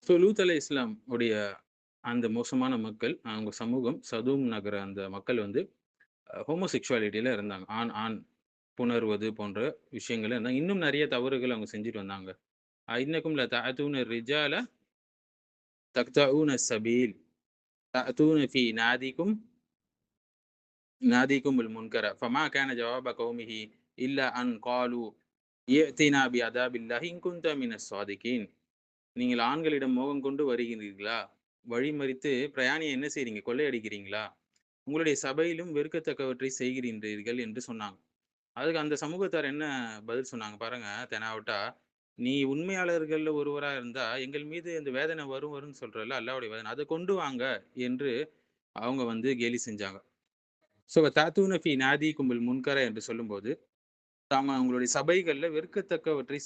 So லூத் அலைஹிஸ்ஸலாம் உடைய அந்த மோசமான மக்கள், அவங்க சமூகம் சதூம் நகர அந்த மக்கள் வந்து ஹோமோசெக்சுவாலிட்டில இருந்தாங்க. ஆண் ஆண் புணர்வது போன்ற விஷயங்கள்ல இருந்தாங்க. இன்னும் நெறைய தவறுகள் அவங்க செஞ்சுட்டு வந்தாங்க. இன்னக்கும் லதஅதூன ரிஜால தக்தஊன ஸபீல் தஅதூன ஃபீ நாதிகுமுல் முன்கர ஃபமா கான ஜவாப கௌமிஹி இல்லா அன் காலு இஅ்தினா பிஅதாபில்லாஹி இன் குன்த மினஸ் ஸாதிகீன். நீங்கள் ஆண்களிடம் மோகம் கொண்டு வருகிறீர்களா? வழிமறித்து பிரயாணியை என்ன செய்றீங்க? கொள்ளையடிக்கிறீங்களா? உங்களுடைய சபையிலும் வெறுக்கத்தக்கவற்றை செய்கிறீர்கள் என்று சொன்னாங்க. அதுக்கு அந்த சமூகத்தார் என்ன பதில் சொன்னாங்க பாருங்க, தெனாவட்டா. "நீ உண்மையாளர்கள்ல ஒருவரா இருந்தா, எங்கள் மீது இந்த வேதனை வரும் வரும்ன்னு சொல்றல்ல, அல்லாஹ்வுடைய வேதனை. அத கொண்டு வாங்க" என்று அவங்க வந்து கேலி செஞ்சாங்க. ஸோ "தஅதூன ஃபீ நாதீகுமுல் முன்கர" என்று சொல்லும்போது, தாம உங்களுடைய சபைகள்ல வெறுக்கத்தக்கவற்றை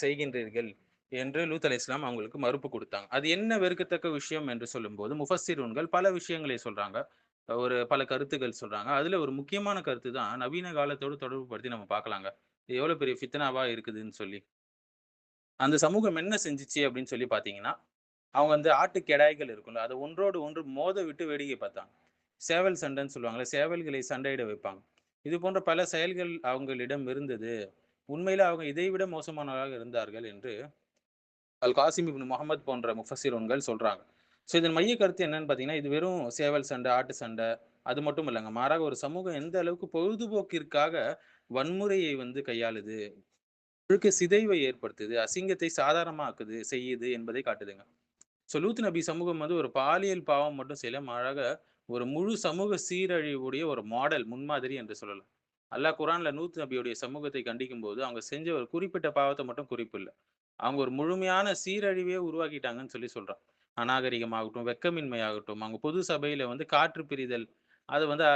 செய்கின்றீர்கள் என்று லூத் அலைஹிஸ்ஸலாம் அவங்களுக்கு மறுப்பு குடுத்தாங்க. அது என்ன வெறுக்கத்தக்க விஷயம் என்று சொல்லும்போது, முஃபஸ்ஸிரூன்கள் பல விஷயங்களை சொல்றாங்க. பல கருத்துக்கள் சொல்றாங்க. அதுல ஒரு முக்கியமான கருத்து தான் நவீன காலத்தோடு தொடர்பு படுத்தி நம்ம பார்க்கலாங்க. இது எவ்வளோ பெரிய ஃபித்னாவா இருக்குதுன்னு சொல்லி. அந்த சமூகம் என்ன செஞ்சுச்சு அப்படின்னு சொல்லி பார்த்தீங்கன்னா, அவங்க வந்து ஆட்டுக்கெடாய்கள் இருக்கும்ல, அத ஒன்றோடு ஒன்று மோத விட்டு வேடிக்கை பார்த்தாங்க. சேவல் சண்டைன்னு சொல்லுவாங்கல்ல, சேவல்களை சண்டையிட வைப்பாங்க. இது போன்ற பல செயல்கள் அவங்களிடம் இருந்தது. உண்மையில அவங்க இதைவிட மோசமானவர்களாக இருந்தார்கள் என்று காசிம் இப்னு முஹம்மத் போன்ற முஃபஸ்ஸிரூன்கள் சொல்றாங்க. ஸோ இதன் மைய கருத்து என்னன்னு பார்த்தீங்கன்னா, இது வெறும் சேவல் சண்டை, ஆட்டு சண்டை அது மட்டும் இல்லங்க. மாறாக ஒரு சமூகம் எந்த அளவுக்கு பொழுதுபோக்கிற்காக வன்முறையை வந்து கையாளுது, ஒழுக்க சிதைவை ஏற்படுத்துது, அசிங்கத்தை சாதாரணமாக்குது, செய்யுது என்பதை காட்டுதுங்க. ஸோ லூத் நபி சமூகம் வந்து ஒரு பாலியல் பாவம் மட்டும் செய்யல. மாறாக ஒரு முழு சமூக சீரழிவுடைய ஒரு மாடல், முன்மாதிரி என்று சொல்லலாம். அல்லாஹ் குர்ஆன்ல லூத் நபியுடைய சமூகத்தை கண்டிக்கும்போது, அவங்க செஞ்ச ஒரு குறிப்பிட்ட பாவத்த மட்டும் குறிப்பிடல. அவங்க ஒரு முழுமையான சீரழிவையே உருவாக்கிட்டாங்கன்னு சொல்லி சொல்றான். அநாகரிகமாகட்டும், வெட்கமின்மையாகட்டும், அவங்க பொது சபையில வந்து காற்று பிரிதல், அது வந்து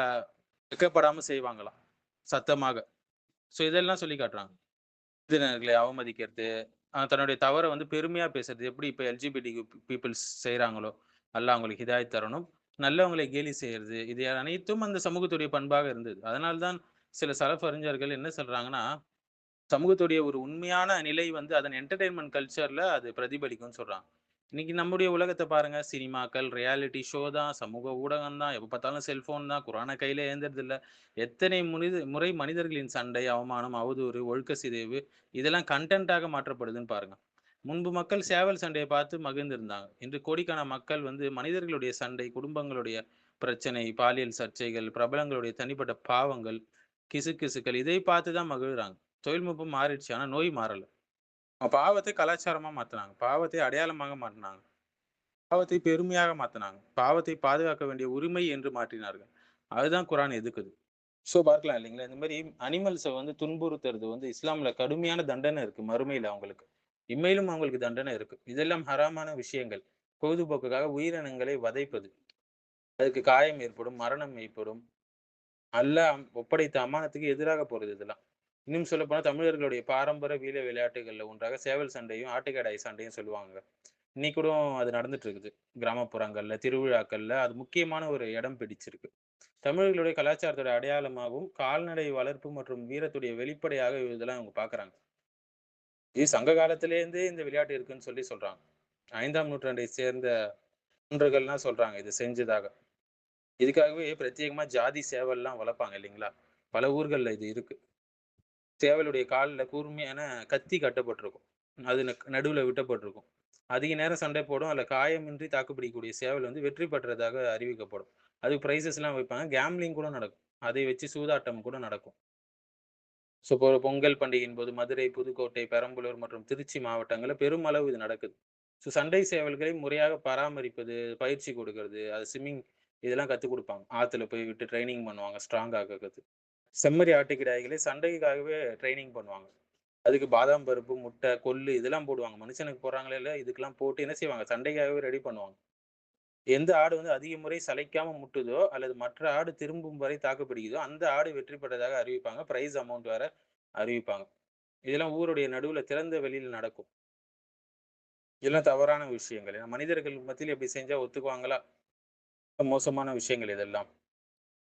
வெட்கப்படாம செய்வாங்களாம், சத்தமாக. ஸோ இதெல்லாம் சொல்லி காட்டுறாங்க. விருந்தினர்களை அவமதிக்கிறது, தன்னுடைய தவற வந்து பெருமையா பேசுறது. எப்படி இப்ப எல்ஜிபிடி பீப்பிள்ஸ் செய்றாங்களோ, அல்லாஹ் அவங்களுக்கு ஹிதாயத் தரணும். நல்லவங்களை கேலி செய்யறது. இது அனைத்தும் அந்த சமூகத்துடைய பண்பாக இருந்தது. அதனால தான் சில சலஃப் அறிஞர்கள் என்ன சொல்றாங்கன்னா, சமூகத்துடைய ஒரு உண்மையான நிலை வந்து அதன் என்டர்டெயின்மென்ட் கல்ச்சர்ல அது பிரதிபலிக்கும்னு சொல்றாங்க. இன்னைக்கு நம்முடைய உலகத்த பாருங்க. சினிமாக்கள், ரியாலிட்டி ஷோ தான், சமூக ஊடகம் தான், எப்ப பார்த்தாலும் செல்ஃபோன் தான், குரான கையில ஏந்தறதில்ல. எத்தனை முறை மனிதர்களின் சண்டை, அவமானம், அவதூறு, ஒழுக்க சிதைவு இதெல்லாம் கன்டென்ட்டாக மாற்றப்படுதுன்னு பாருங்க. முன்பு மக்கள் சேவல் சண்டைய பார்த்து மகிழ்ந்திருந்தாங்க. இன்று கோடிக்கான மக்கள் வந்து மனிதர்களுடைய சண்டை, குடும்பங்களுடைய பிரச்சனை, பாலியல் சர்ச்சைகள், பிரபலங்களுடைய தனிப்பட்ட பாவங்கள், கிசுகிசுக்கள் இதை பார்த்து தான் மகிழ்றாங்க. தொழில்நுட்பம் மாறிடுச்சு. ஆனா நோய் மாறல. பாவத்தை கலாச்சாரமா மாத்துனாங்க. பாவத்தை அடையாளமாக மாத்துனாங்க. பாவத்தை பெருமையாக மாத்துனாங்க. பாவத்தை பாதுகாக்க வேண்டிய உரிமை என்று மாற்றினார்கள். அதுதான் குரான் எதுக்குது. பார்க்கலாம் இல்லைங்களா? இந்த மாரி அனிமல்ஸ வந்து துன்புறுத்துறது வந்து இஸ்லாம்ல கடுமையான தண்டனை இருக்கு. மறுமையில அவங்களுக்கு. இம்மையிலும் அவங்களுக்கு தண்டனை இருக்கு. இதெல்லாம் ஹராமான விஷயங்கள். பொழுதுபோக்குக்காக உயிரினங்களை வதைப்பது. அதுக்கு காயம் ஏற்படும், மரணம் ஏற்படும். அல்லாஹ் ஒப்படைத்த அமானத்துக்கு எதிராக போறது இதெல்லாம். இன்னும் சொல்லப்போனா தமிழர்களுடைய பாரம்பரிய வீர விளையாட்டுகள்ல ஒன்றாக சேவல் சண்டையும், ஆட்டுக்கடாய் சண்டையும் சொல்லுவாங்க. இன்னைக்கு கூட அது நடந்துட்டு இருக்குது. கிராமப்புறங்கள்ல, திருவிழாக்கள்ல அது முக்கியமான ஒரு இடம் பிடிச்சிருக்கு. தமிழர்களுடைய கலாச்சாரத்தோட அடையாளமாகவும், கால்நடை வளர்ப்பு மற்றும் வீரத்துடைய வெளிப்படையாக இதெல்லாம் அவங்க பார்க்குறாங்க. இது சங்க காலத்திலேருந்தே இந்த விளையாட்டு இருக்குன்னு சொல்லி சொல்றாங்க. 5ஆம் நூற்றாண்டை சேர்ந்த தொண்டர்கள்லாம் சொல்றாங்க இது செஞ்சதாக. இதுக்காகவே பிரத்யேகமா ஜாதி சேவல்லாம் வளர்ப்பாங்க இல்லைங்களா? பல ஊர்கள்ல இது இருக்கு. சேவலுடைய கால்ல கூர்மையான கத்தி கட்டப்பட்டிருக்கும். அது நடுவுல விட்டப்பட்டிருக்கும். அதிக நேரம் சண்டை போடும். அதுல காயமின்றி தாக்குப்பிடிக்கக்கூடிய சேவல் வந்து வெற்றி பெற்றதாக அறிவிக்கப்படும். அதுக்கு பிரைஸஸ்லாம் வைப்பாங்க. கேம்லிங் கூட நடக்கும். அதை வச்சு சூதாட்டம் கூட நடக்கும். இப்போ ஒரு பொங்கல் பண்டிகையின் போது மதுரை, புதுக்கோட்டை, பெரம்பலூர் மற்றும் திருச்சி மாவட்டங்கள்ல பெருமளவு இது நடக்குது. சண்டை சேவல்களை முறையாக பராமரிப்பது, பயிற்சி கொடுக்கிறது, அது ஸ்விம்மிங் இதெல்லாம் கத்துக் குடுப்பாங்க. ஆத்துல போய் விட்டு ட்ரெய்னிங் பண்ணுவாங்க ஸ்ட்ராங் ஆக்குறதுக்கு. செம்மறி ஆட்டுக்கிடாய்களை சண்டைக்காகவே ட்ரெய்னிங் பண்ணுவாங்க. அதுக்கு பாதாம் பருப்பு, முட்டை, கொள்ளு இதெல்லாம் போடுவாங்க. மனுஷனுக்கு போடுறாங்களோ இல்லையோ, இதுக்கெல்லாம் போட்டு என்ன செய்வாங்க, சண்டைக்காகவே ரெடி பண்ணுவாங்க. எந்த ஆடு வந்து அதிக முறை சளைக்காம முட்டுதோ, அல்லது மற்ற ஆடு திரும்பும் வரை தாக்குப்பிடிக்குதோ, அந்த ஆடு வெற்றி பெற்றதாக அறிவிப்பாங்க. பிரைஸ் அமௌண்ட் வேற அறிவிப்பாங்க. இதெல்லாம் ஊருடைய நடுவுல திறந்த வெளியில நடக்கும். இதெல்லாம் தவறான விஷயங்கள். ஏன்னா மனிதர்கள் மத்தியில இப்படி செஞ்சா ஒத்துக்குவாங்களா? மோசமான விஷயங்கள் இதெல்லாம்.